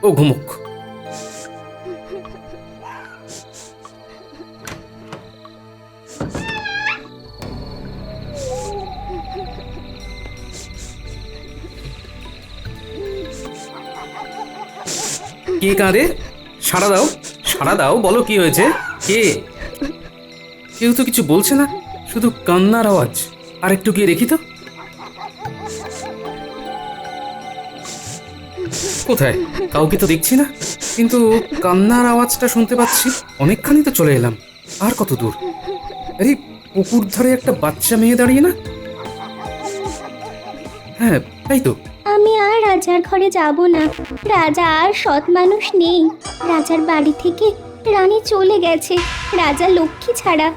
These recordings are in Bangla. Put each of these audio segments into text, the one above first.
ও ঘুমুক। কে কাঁদে? সাড়া দাও, সাড়া দাও, বলো কি হয়েছে? কে? কেউ তো কিছু বলছে না, শুধু কান্নার আওয়াজ। আর একটু গিয়ে দেখি তো। কোথায়? কাউকে তো দেখছি না, কিন্তু কান্নার আওয়াজটা শুনতে পাচ্ছি। অনেকখানি তো চলে এলাম। আর কত দূর? আরে পুকুর ধারে একটা বাচ্চা মেয়ে দাঁড়িয়ে না? হ্যাঁ, তাই তো। আমি আর রাজার ঘরে যাব না। রাজা আর সৎ মানুষ নেই। রাজার বাড়ি থেকে রানী চলে গেছে, রাজা লক্ষ্মী ছাড়া।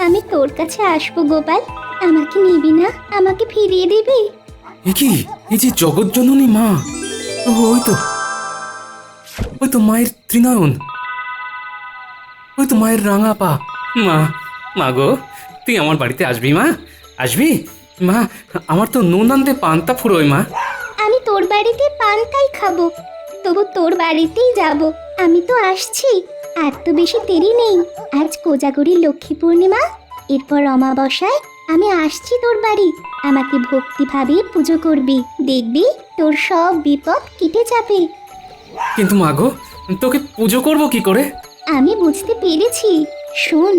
আমি তোর কাছে আসবো গোপাল, আমাকে নিবি না? আমাকে ফিরিয়ে দিবি? এ কি? এই যে জগৎজননী মা! ও, ওই তো মায়ের ত্রিনয়ন, ওই তো মায়ের রাঙা পা। মা, মা গো, তুই আমার বাড়িতে আসবি মা? আসবি মা? আমার তো নুন আনতে পান্তা ফুরোয় মা। আমি তোর বাড়িতে পান্তাই খাবো, তবু তোর বাড়িতেই যাব। আমি তো আসছি, আর তো বেশি দেরি নেই। আজ কোজাগরীর লক্ষ্মী পূর্ণিমা, এরপর অমাবস্যায় আমি আসছি তোর বাড়ি। আমাকে ভক্তিভাবে পুজো করবি, দেখবি তোর সব বিপদ কেটে যাবে। কিন্তু মা গো, তোকে পুজো করব কি করে? আমি বুঝতে পেরেছি, শোন।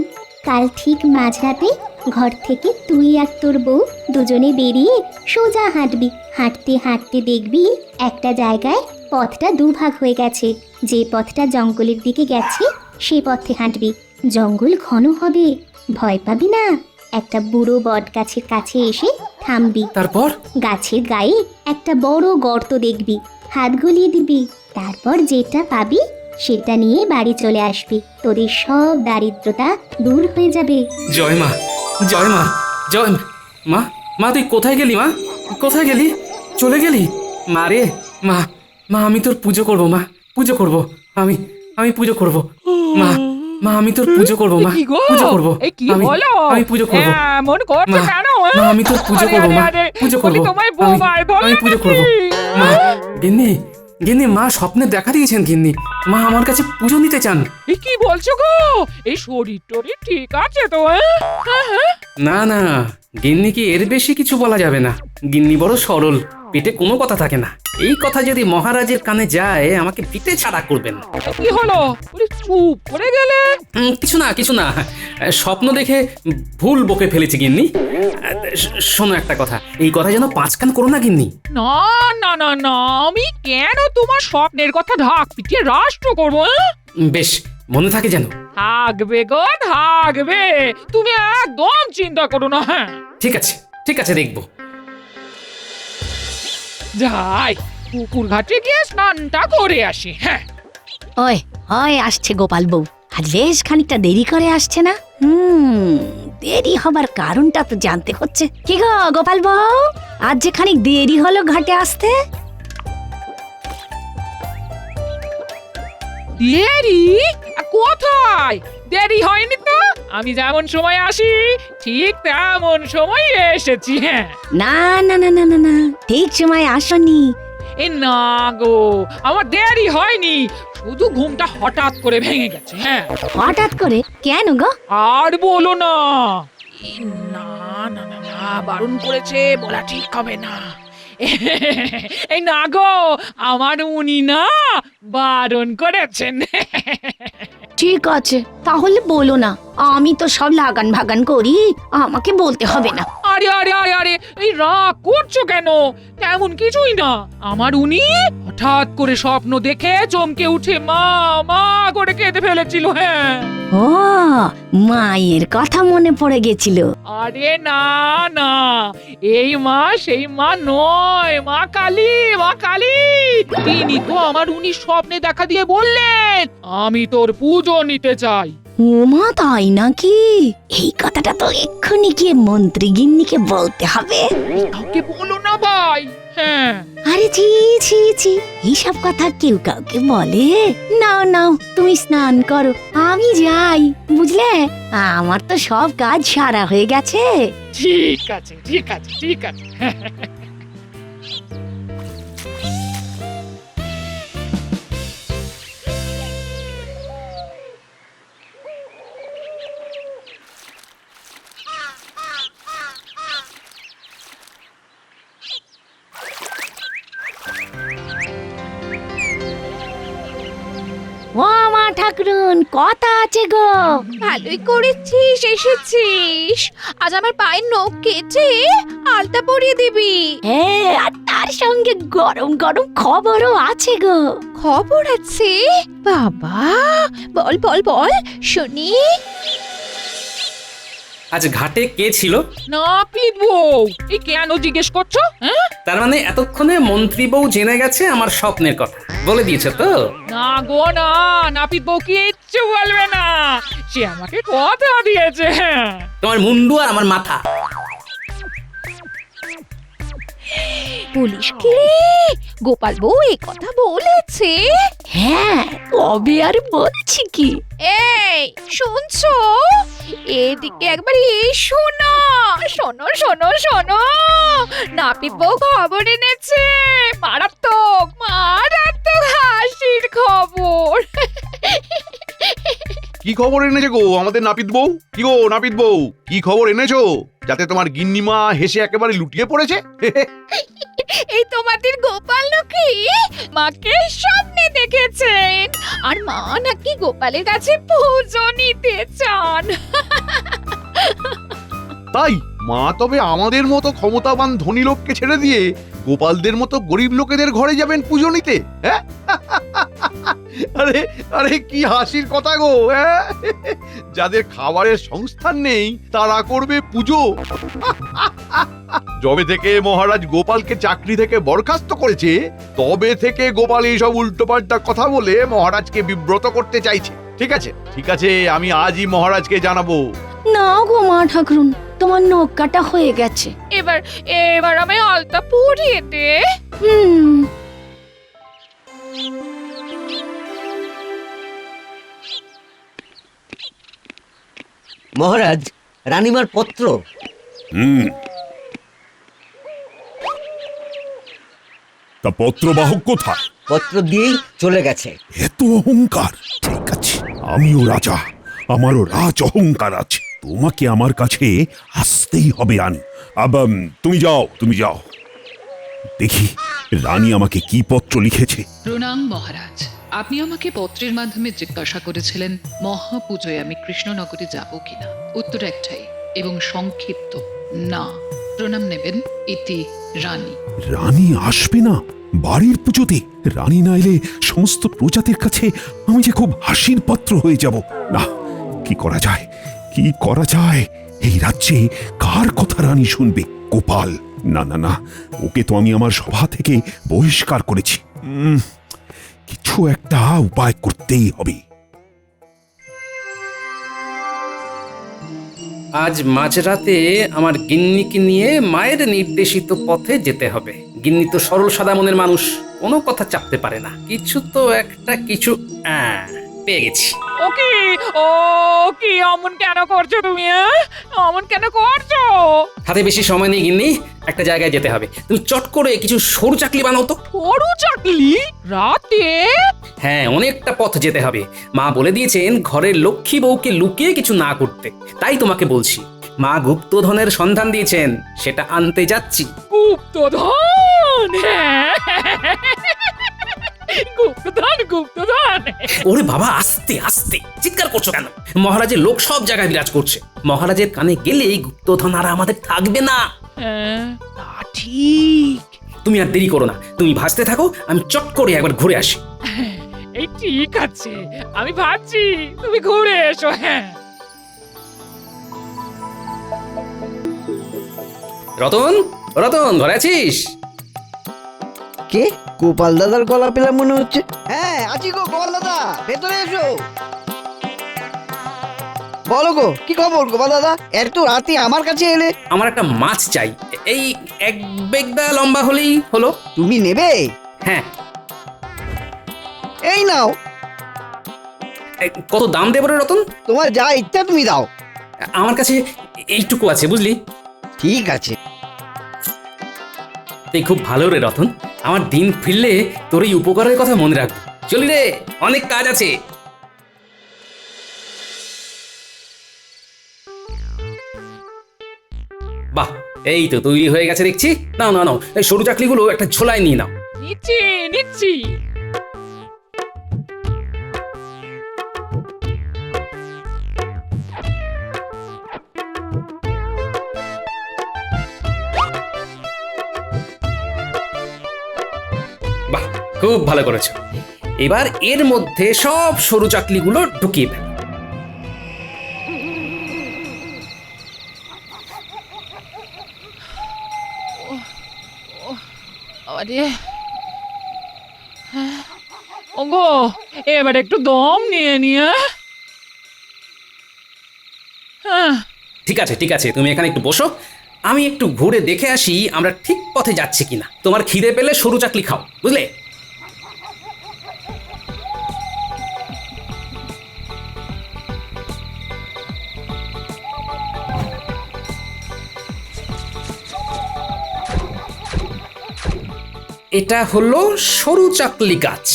কাল ঠিক মাঝরাতে ঘর থেকে তুই আর তোর বউ দুজনে বেরিয়ে সোজা হাঁটবি। হাঁটতে হাঁটতে দেখবি একটা জায়গায় পথটা দুভাগ হয়ে গেছে। যে পথটা জঙ্গলের দিকে গেছে সে পথে হাঁটবি। জঙ্গল ঘন হবে, ভয় পাবি না। একটা বুড়ো বট গাছের কাছে এসে থামবি। তারপর? গাছের গায়ে একটা বড় গর্ত দেখবি, হাত গলিয়ে দিবি। তারপর যেটা পাবি সেটা নিয়ে বাড়ি চলে আসবি। তোদের সব দারিদ্রতা দূর হয়ে যাবে। জয় মা, জয় মা, জয় মা। মা তুই কোথায় গেলি মা? কোথায় গেলি? চলে গেলি? মা রে, মা, মা আমি তোর পুজো করব মা, পুজো করব। আমি আমি পুজো করব মা। মা আমি তোর পুজো করব মা, পুজো করব। আমি পুজো করব মন করছে কেন? মা। আমি তোর পুজো করব মা, পুজো করব। আমি পুজো করব মা। গিন্নি, গিন্নি, মা স্বপ্নে দেখা দিয়েছেন গিন্নি। মা আমার কাছে পুজো নিতে চান। কি বলছো গো? এই শরীর টরীর ঠিক আছে তো? না না, গিন্নি কি এর বেশি কিছু বলা যাবে না। গিন্নি বড় সরল, পেটে কোনো কথা থাকে না। এই কথা যদি মহারাজের কানে যায় আমাকে পিঠে ছাড়া করবেন। কি হলো? চুপ করে গেলে? কিছু না, কিছু না। স্বপ্ন দেখে ভুল বকে ফেলেছি গিন্নি। শোনো একটা কথা, এই কথা যেন পাঁচ কান করো না গিন্নি। না না না না, আমি কেন তোমার স্বপ্নের কথা ঢাক পিটিয়ে রাষ্ট্র করবো? বেশ, মনে থাকে যেন। থাকবে গো, থাকবে। তুমি একদম চিন্তা করো না। হ্যাঁ, ঠিক আছে, ঠিক আছে, দেখবো। যাই পুকুর ঘাটে গিয়ে স্নানটা করে আসি। হ্যাঁ, ওই হয় আসছে গোপাল বউ, আর বেশ খানিকটা দেরি করে আসছে না? দেরি হবার কারণটা তো জানতে হচ্ছে। কি গো গোপাল বউ, আজ যে খানিক দেরি হলো ঘাটে আসতে? দেরি? কোথায়? দেরি হয়নি তো। আমি যেমন সময় আসি ঠিক তেমন সময় এসেছি। হ্যাঁ, না না না না না না, ঠিক সময় আসনি। এ না গো, আমার দেরি হয়নি, শুধু ঘুমটা হঠাৎ করে ভেঙে গেছে। হ্যাঁ, হঠাৎ করে? কেন গো? আর বলো না। এ না না না না, বারণ করেছে, বলা ঠিক হবে না। এই না গো, আমার উনি না বারণ করেছেন। ঠিক আছে, তাহলে বলো না। আমি তো সব লাগান ভাগান করি, আমাকে বলতে হবে না। আরে আরে আরে আরে, এই রাগ করছো কেন? তেমন কিছুই না। আমার উনি হঠাৎ করে স্বপ্ন দেখে চমকে উঠে মা মা করে কেঁদে ফেলেছিল। হ্যাঁ, ও, মায়ের কথা মনে পড়ে গেছিল। আরে না না, এই মা সেই মা নয়, মা কালী, মা কালী। তিনি তো আমার উনি স্বপ্নে দেখা দিয়ে বললেন, আমি তোর পুজো নিতে চাই। ও মা, তাই নাকি? এই কথাটা তো এক্ষুনি গিয়ে মন্ত্রী গিন্নিকে বলতে হবে। কাউকে বলো না ভাই। হ্যাঁ, আরে ছি ছি ছি, এইসব কথা কেউ কাউকে বলে? নাও নাও, তুমি স্নান করো, আমি যাই, বুঝলে? আমার তো সব কাজ সারা হয়ে গেছে। ঠিক আছে ঠিক আছে ঠিক আছে। ঠাকুরুন, কথা আছে গো। ভালোই করেছিস এসেছিস। আজ আমার পায়ের নখ কেটে আলতা পরিয়ে দিবি। হ্যাঁ, আর তার সঙ্গে গরম গরম খবরও আছে গো। খবর আছে? বাবা, বল বল বল শুনি। আজ ঘাটে কে ছিল? নাপিত বউ। এই কেন জিজ্ঞেস করছো? হ্যাঁ? তার মানে এতক্ষণে মন্ত্রী বউ জেনে গেছে আমার স্বপ্নের কথা, বলে দিয়েছে তো? না গো না, নাপিত বউ কিচ্ছু বলবে না। সে আমাকে কথা দিয়েছে। তোমার মুন্ডু আর আমার মাথা। পুলিশ কি গোপাল বউ এই কথা বলেছে? হ্যাঁ, তবে আর বলছি কি। এই শুনছো? এদিকে একবার এসো না। শোনো শোনো শোনো, নাপিত বউ খবর এনেছে। মারাত্মক মারাত্মক হাসির খবর। কি খবর এনেছে গো আমাদের নাপিত বউ? কি গো নাপিত বউ, কি খবর এনেছো যাতে তোমার গিন্নিমা হেসে একেবারে লুটিয়ে পড়েছে? এই তোমাদের গোপাল নাকি মাকে স্বপ্নে দেখেছেন, আর মা নাকি গোপালের কাছে পুজো নিতে চান। তাই মা তবে আমাদের মতো ক্ষমতাবান ধনী লোককে ছেড়ে দিয়ে গোপালদের মতো গরিব লোকেদের ঘরে যাবেন পুজো নিতে? হ্যাঁ? আরে আরে কি হাসির কথা গো, হ্যাঁ? যাদের খাবারের সংস্থান নেই তারা করবে পুজো। যবে থেকে মহারাজ গোপালকে চাকরি থেকে বরখাস্ত করেছে তবে থেকে গোপাল এইসব উল্টোপাল্টা কথা বলে মহারাজকে বিব্রত করতে চাইছে। ঠিক আছে ঠিক আছে, আমি আজই মহারাজকে জানাবো। না গো মা ঠাকুরুন, তোমার নখ কাটা হয়ে গেছে। এবার এবার আমি আলতা পরিয়ে দে। হুম। মহারাজ, রানীমার পত্র। তা পত্রবাহক কোথায়? পত্র দিয়েই চলে গেছে। এত অহংকার! ঠিক আছে, আমিও রাজা, আমারও রাজ অহংকার আছে। তোমাকে আমার কাছে আসতেই হবে রানী। তুমি যাও, তুমি যাও। দেখি রানী আমাকে কি পত্র লিখেছে। প্রণাম মহারাজ, আপনি আমাকে পত্রের মাধ্যমে জিজ্ঞাসা করেছিলেন মহাপুজোয় আমি কৃষ্ণনগরে যাব কিনা। উত্তর একটাই এবং সংক্ষিপ্ত, না। প্রণাম নেবেন, ইতি রানী। রানী আসবে না বাড়ির পুজোতে? রানী না এলে সমস্ত প্রজাতির কাছে আমি যে খুব হাসির পাত্র হয়ে যাব। না, কি করা যায়, কি করা যায়? এই রাজ্যে কার কথা রানী শুনবে? গোপাল? না না না, ওকে তো আমি আমার সভা থেকে বহিষ্কার করেছি। কিছু একটা উপায় করতেই হবে। আজ মাঝরাতে আমার গিন্নিকে নিয়ে মায়ের নির্দেশিত পথে যেতে হবে। গিন্নি তো সরল সাদা মনের মানুষ, কোনো কথা চাপতে পারে না। কিছু তো একটা কিছু পেয়ে গেছি। ওকে, ও কি অমন কেন করছো তুমি? অমন কেন করছো? হাতে বেশি সময় নেই গিন্নি, একটা জায়গায় যেতে হবে। তুমি চট করে কিছু সরু চাকলি বানাও তো। সরু চাকলি? রাতে? হ্যাঁ, অনেকটা পথ যেতে হবে। মা বলে দিয়েছেন ঘরের লক্ষ্মী বউকে লুকিয়ে কিছু না করতে। তাই তোমাকে বলছি, মা গুপ্তধনের সন্ধান দিয়েছেন, সেটা আনতে যাচ্ছি। গুপ্তধন? গুপ্তধন গুপ্তধন? ওরে বাবা, আস্তে আস্তে চিৎকার করছো কেন? মহারাজের লোক সব জায়গায় বিরাজ করছে। মহারাজের কানে গেলে এই গুপ্তধন আর আমাদের থাকবে না। তা ঠিক। তুমি আর দেরি করো না, তুমি ভাসতে থাকো, আমি চট করে একবার ঘুরে আসি। এই ঠিক আছে, আমি ভাবছি, তুমি ঘুরে এসো। হ্যাঁ। রতন, রতন, ঘরে আছিস? কে? গোপাল দাদার গলা পেলাম মনে হচ্ছে। হ্যাঁ আছি গো গোপাল দাদা, ভেতরে এসো। বলো গো, কি খবর গোপাল দাদা? এত রাতে আমার কাছে এলে? আমার একটা মাছ চাই, এই এক বেগদা লম্বা হলেই হলো। তুমি নেবে? হ্যাঁ। এই নাও। কত দাম দেবো রে রতন? তোমার যা ইচ্ছা তুমি দাও। আমার কাছে এইটুকু আছে, বুঝলি? ঠিক আছে। তুই খুব ভালো রে রতন, আমার দিন ফিরলে তোর এই উপকারের কথা মনে রাখবো। চলি রে, অনেক কাজ আছে। বাহ, এই তো তৈরি হয়ে গেছে দেখছি। নাও নাও নাও, এই সরু চাকলিগুলো একটা ঝোলায় নিয়ে নাও। নিচ্ছি নিচ্ছি। খুব ভালো করেছো। এবার এর মধ্যে সব সরু চাকলিগুলো ঢুকিয়ে ফেলো। আরে ওগো, এবার একটু দম নিয়ে নিয়ে। হ্যাঁ, ঠিক আছে ঠিক আছে, তুমি এখানে একটু বসো, আমি একটু ঘুরে দেখে আসি আমরা ঠিক পথে যাচ্ছি কিনা। তোমার খিদে পেলে সরু চাকলি খাও, বুঝলে? এটা হলো সরু চাকলি গাছ,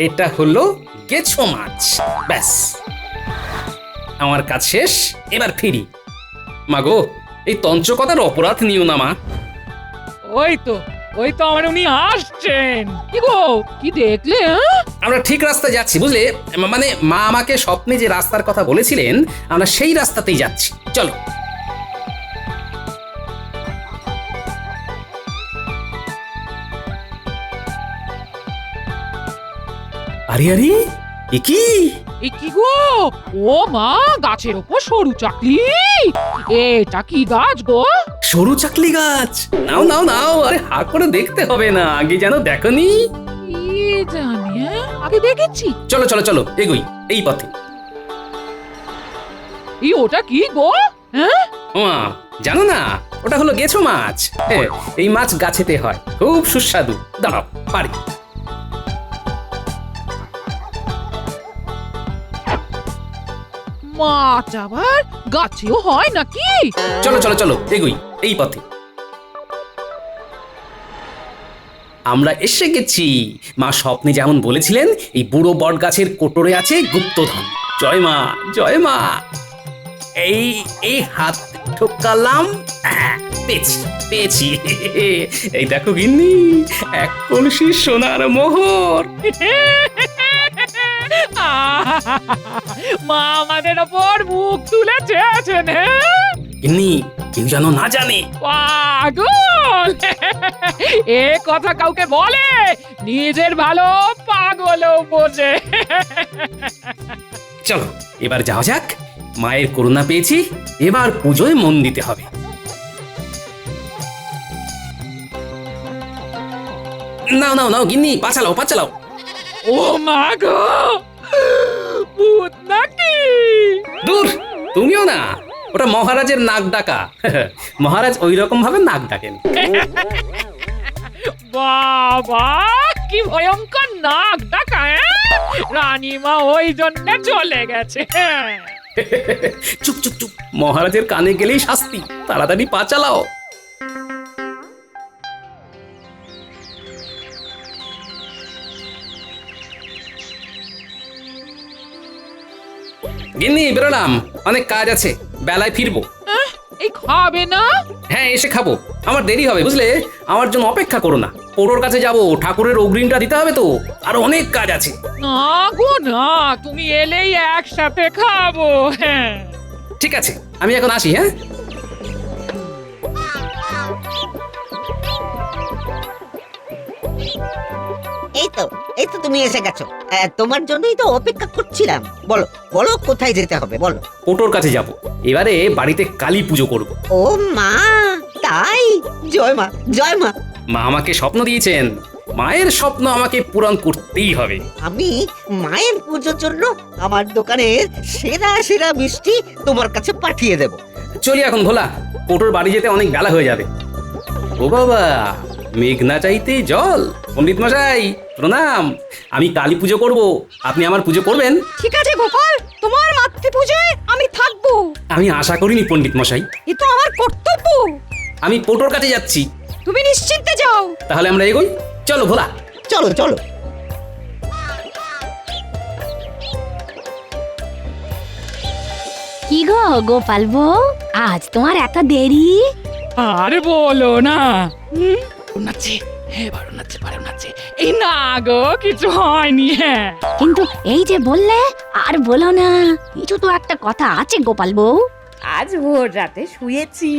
এটা হলো গেছো মাছ। ব্যাস, আমার কাজ শেষ, এবার ফিরি। মাগো, এই তঞ্চকতার অপরাধ নিও না মা। ওই তো আমার উনি আসছেন। কি গো, কি দেখলে? হ্যাঁ? আমরা ঠিক রাস্তায় যাচ্ছি, বুঝলে? মানে মা আমাকে স্বপ্নে যে রাস্তার কথা বলেছিলেন, আমরা সেই রাস্তাতেই যাচ্ছি। চলো। আরে আরে, এ কি? এ কি গো? ও মা, গাছের ওপর সরু চাকলি। এটা কি গাছ গো? সরু চাকলি গাছ। নাও নাও নাও, আরে হা করে দেখতে হবে না, আগে যেন দেখনি। কি জানি, আগে দেখেছি। চলো চলো চলো, এগোই এই পথে। ওটা কি গো? হ্যাঁ, মা জানো না, ওটা হলো গেছো মাছ। হ্যাঁ, এই মাছ গাছেতে হয়, খুব সুস্বাদু। দাঁড়াও, পারি। মাছ আবার গাছেও হয় নাকি? চলো চলো চলো, এগোই এই পথে। আমরা এসে গেছি। মা স্বপ্নে যেমন বলেছিলেন, এই বুড়ো বট গাছের কোটরে আছে গুপ্তধন। জয় মা, জয় মা। এই এই হাত ঠোকালাম, পেয়েছি পেয়েছি। এই দেখো গিন্নি, এক কলসি সোনার মোহর। মা আমাদের ওপর মুখ তুলে চেয়েছেন। গিন্নি, কেউ যেন না জানে। পাগল, এ কথা কাউকে বলে নিজের ভালো পাগলও বোঝে। চলো এবার যাওয়া যাক, মায়ের করুণা পেয়েছি, এবার পুজোয় মন দিতে হবে। নাও নাও নাও গিন্নি, পা চালাও পা চালাও। ও মা গো, ভূত নাকি? দূর, তুমিও না, ওটা মহারাজের নাক ডাকা। মহারাজ ওই রকম ভাবে নাক ডাকেন। বাবা, কি ভয়ঙ্কর নাক ডাকা! রানীমা ওই জন্য চলে গেছে। চুপ চুপ চুপ, মহারাজের কানে গেলেই শাস্তি, তাড়াতাড়ি পা চালাও। গিন্নি, বেরোলাম, অনেক কাজ আছে, বেলায় ফিরবো। এই খাবে না? হ্যাঁ, এসে খাবো, আমার দেরি হবে, বুঝলে? আমার জন্য অপেক্ষা করো না, পোড়োর কাছে যাব, ঠাকুরের অগ্রিমটা দিতে হবে তো, আর অনেক কাজ আছে। না গো না, তুমি এলেই একসাথে খাবো। হ্যাঁ, ঠিক আছে, আমি এখন আসি। হ্যাঁ, এই তো তুমি এসে গেছো। তোমার জন্যই তো অপেক্ষা করছিলাম। বলো বলো, কোথায় যেতে হবে বলো। পোটোর কাছে যাব, এবারে বাড়িতে কালী পুজো করব। ও মা, তাই? জয় মা, জয় মা। মা আমাকে স্বপ্ন দিয়েছেন, মায়ের স্বপ্ন আমাকে পূরণ করতেই হবে। আমি মায়ের পুজোর জন্য আমার দোকানের সেরা সেরা মিষ্টি তোমার কাছে পাঠিয়ে দেব। চলি এখন ভোলা, পোটোর বাড়ি যেতে অনেক বেলা হয়ে যাবে। ও বাবা, মেঘ না চাইতেই জল। পণ্ডিত মশাই প্রণাম, আমি কালী পুজো করব, আপনি আমার পুজো করবেন? ঠিক আছে গোপাল, তোমার মাতৃ পূজায় আমি থাকবো। আমি আশা করিনি পণ্ডিত মশাই, এ তো আমার কর্তব্য। আমি পোটোর কাছে যাচ্ছি। তুমি নিশ্চিন্তে যাও। তাহলে আমরা এগোই, চলো ভোলা। চলো চলো। কি গো গোপাল বউ, আজ তোমার এত দেরি? আর বলো না। নাচে, হ্যাঁ বারো নাচে, বারো নাচে। এই না গো, কিছু হয়নি। হ্যাঁ, কিন্তু এই যে বললে, আর বলো না, কিছু তো একটা কথা আছে গোপাল বউ। আজ ভোর রাতে শুয়েছি,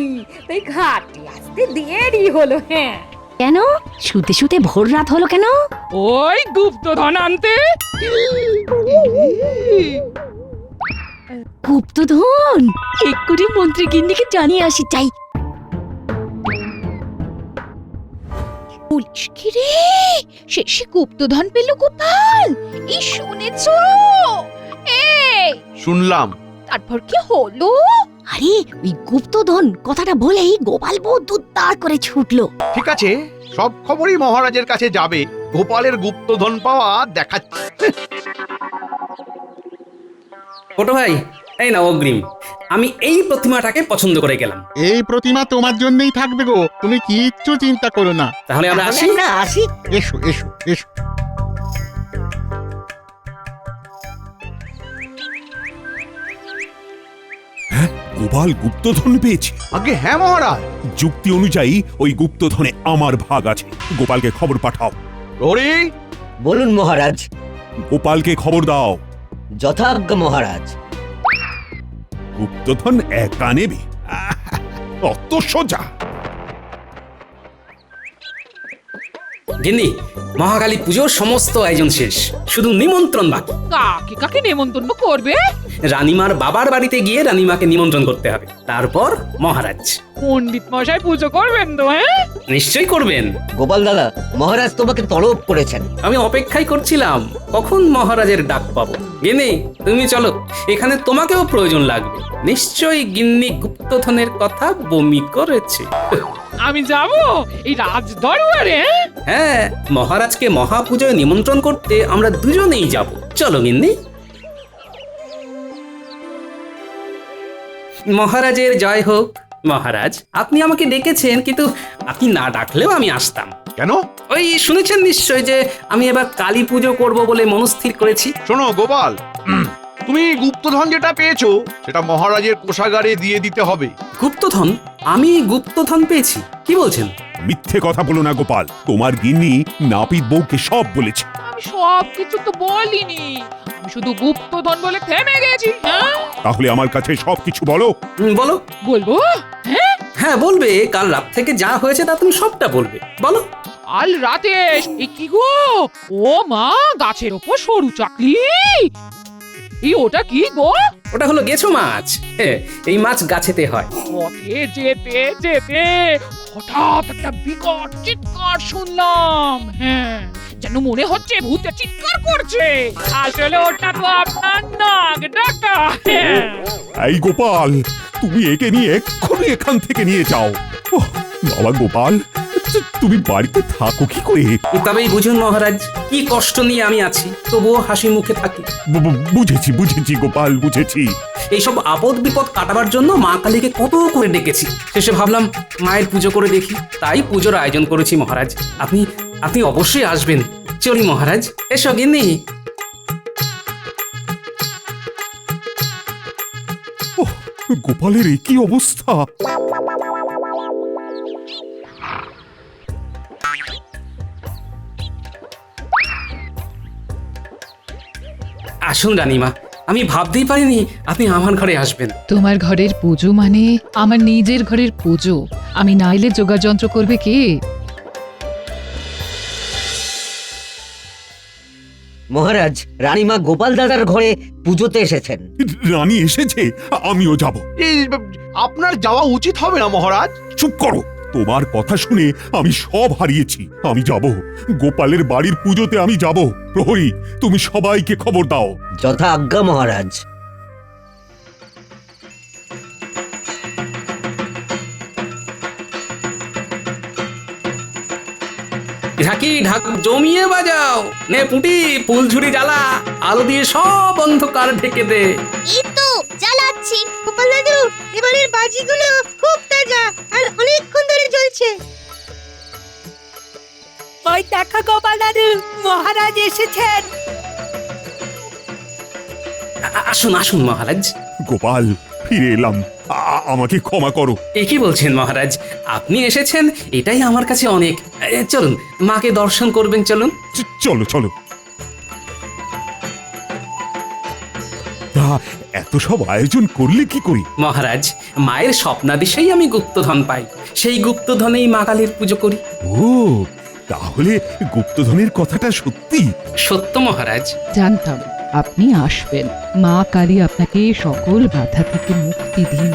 তাই ঘাটে আসতে দেরি হলো। হ্যাঁ, কেন শুতে শুতে ভোর রাত হলো কেন? ওই গুপ্তধন আনতে। গুপ্তধন এক্ষুনি মন্ত্রী গিন্নিকে জানিয়ে আসি চাই। পুলিশ কি রে, শেষে গুপ্তধন পেল গোপাল? এই শুনেছো? এই শুনলাম। তারপর কি হলো? আরে ওই গুপ্তধন কথাটা বলেই গোপাল বউ দুত্তার করে ছুটলো। ঠিক আছে, সব খবরই মহারাজের কাছে যাবে। গোপালের গুপ্তধন পাওয়া দেখাচ্ছে। ছোট ভাই, এই না অগ্রিম। আমি এই প্রতিমাটাকে পছন্দ করে গেলাম। এই প্রতিমা তোমার জন্যই থাকবে গো, তুমি কিচ্ছু চিন্তা করো না। তাহলে আমরা আসি। আমরা আসি। এসো এসো এসো। গোপাল গুপ্তধন পেয়েছে। আগে হ্যাঁ মহারাজ। যুক্তি অনুযায়ী ওই গুপ্তধনে আমার ভাগ আছে। গোপালকে খবর পাঠাও। প্রহরী, বলুন মহারাজ। গোপালকে খবর দাও। যথাজ্ঞা মহারাজ। গুপ্তধন একা নেবে? অত সোজা? গিন্নি, মহাকালী পুজোর সমস্ত আয়োজন শেষ, শুধু নিমন্ত্রণ বাকি। কাকে কাকে নেমন্তন্ন করবে? রানীমার বাবার বাড়িতে গিয়ে রানীমাকে নিমন্ত্রণ করতে হবে, তারপর মহারাজ। পণ্ডিত মশাই পুজো করবেন তো? হ্যাঁ, নিশ্চয়ই করবেন। গোপাল দাদা, মহারাজ তোমাকে তলব করেছেন। আমি অপেক্ষাই করছিলাম কখন মহারাজের ডাক পাবো। গিন্নি, তুমি চলো, এখানে তোমাকেও প্রয়োজন লাগবে। নিশ্চয়ই গিন্নি গুপ্তধনের কথা বমি করেছে। আমি যাব এই রাজ দরবারে? হ্যাঁ, মহারাজকে মহাপূজায় নিমন্ত্রণ করতে আমরা দুজনেই যাব। চলো গিন্নি। মহারাজের জয় হোক। মহারাজ, আপনি আমাকে ডেকেছেন, কিন্তু আপনি না ডাকলেও আমি আসতাম। কেন? ওই শুনেছেন নিশ্চয় যে আমি এবার কালী পুজো করব বলে মনস্থির করেছি। শোনো গোপাল, তুমি গুপ্তধন যেটা পেয়েছো সেটা মহারাজের কোষাগারে দিয়ে দিতে হবে। গুপ্তধন? আমি গুপ্তধন পেয়েছি? কি বলছেন? মিথ্যে কথা বলো না গোপাল। তোমার গিন্নি নাপিত বউকে সব বলেছে। আমি সব কিছু তো বলিনি, আমি শুধু গুপ্তধন বলে থেমে গেছি। হ্যাঁ, তাহলে আমার কাছে সবকিছু বলো। বলো। বলবো? হ্যাঁ, হ্যাঁ বলবে। কাল রাত থেকে যা হয়েছে তা তুমি সবটা বলবে। বলো। কাল রাতে এই কি গো, ও মা, গাছের ওপর সরু চাকলি, এই ওটা কি গো? ওটা হলো গেছো মাছ। এই মাছ গাছেতে হয়। পথে যেতে যেতে হঠাৎ একটা বিকট চিৎকার শুনলাম। হ্যাঁ, যেন মনে হচ্ছে ভূতে চিৎকার করছে। আসলে ওটা তো আপনার নাক ডাকা। হ্যাঁ। এই গোপাল, তুমি একে নিয়ে এক্ষুনি এখান থেকে নিয়ে যাও। ওহ, বাবা গোপাল, তুমি বাড়িতে থাকো কি করে? তবেই বুঝুন মহারাজ, কি কষ্ট নিয়ে আমি আছি, তবুও হাসি মুখে থাকি। বুঝেছি বুঝেছি গোপাল, বুঝেছি। এইসব আপদ বিপদ কাটাবার জন্য মা কালীকে কত করে ডেকেছি। শেষে ভাবলাম মায়ের পুজো করে দেখি, তাই পুজোর আয়োজন করেছি মহারাজ। আপনি আপনি অবশ্যই আসবেন। চলি মহারাজ। এসো গিন্নি। ওহ, গোপালের এ কি অবস্থা! আসুন রানীমা, আমি ভাবতেই পারিনি আপনি আমার ঘরে আসবেন। তোমার ঘরের পুজো মানে আমার নিজের ঘরের পুজো। আমি না এলে যোগাযন্ত্র করবে কে? মহারাজ, রানীমা গোপাল দাদার ঘরে পুজোতে এসেছেন। রানী এসেছে, আমিও যাব। এই আপনার যাওয়া উচিত হবে না মহারাজ। চুপ করো। তোমার কথা শুনে আমি সব হারিয়েছি। আমি যাব, গোপালের বাড়ির পুজোতে আমি যাব। প্রহরী, তুমি সবাইকে খবর দাও। যথা আজ্ঞা মহারাজ। ঢাকি ঢাক জমিয়ে বাজাও। নে পুটি, ফুলঝুরি জ্বালা, আলো দিয়ে সব অন্ধকার ঢেকে দে। এই তো জ্বালাচ্ছি। গোপাল দাদু, এবারের বাজিগুলো খুব তাজা আর অনেকক্ষণ ধরে জ্বলছে। ওই দেখো গোপাল দাদু, মহারাজ এসেছেন। আসুন আসুন মহারাজ। গোপাল, ফিরে এলাম। আমাকে ক্ষমা করো। এ কি বলছেন মহারাজ? আপনি এসেছেন এটাই আমার কাছে অনেক। চলুন, মাকে দর্শন করবেন। চলুন। চলো চলো। এত সব আয়োজন করলে কি করি? মহারাজ, মায়ের স্বপ্নাদেশেই আমি গুপ্তধন পাই, সেই গুপ্তধনেই মা কালীর পুজো করি। ও, তাহলে গুপ্তধনের কথাটা সত্যি? সত্য মহারাজ। জানতাম আপনি আসবেন। মা কালী আপনাকে সকল বাধা থেকে মুক্তি দিন।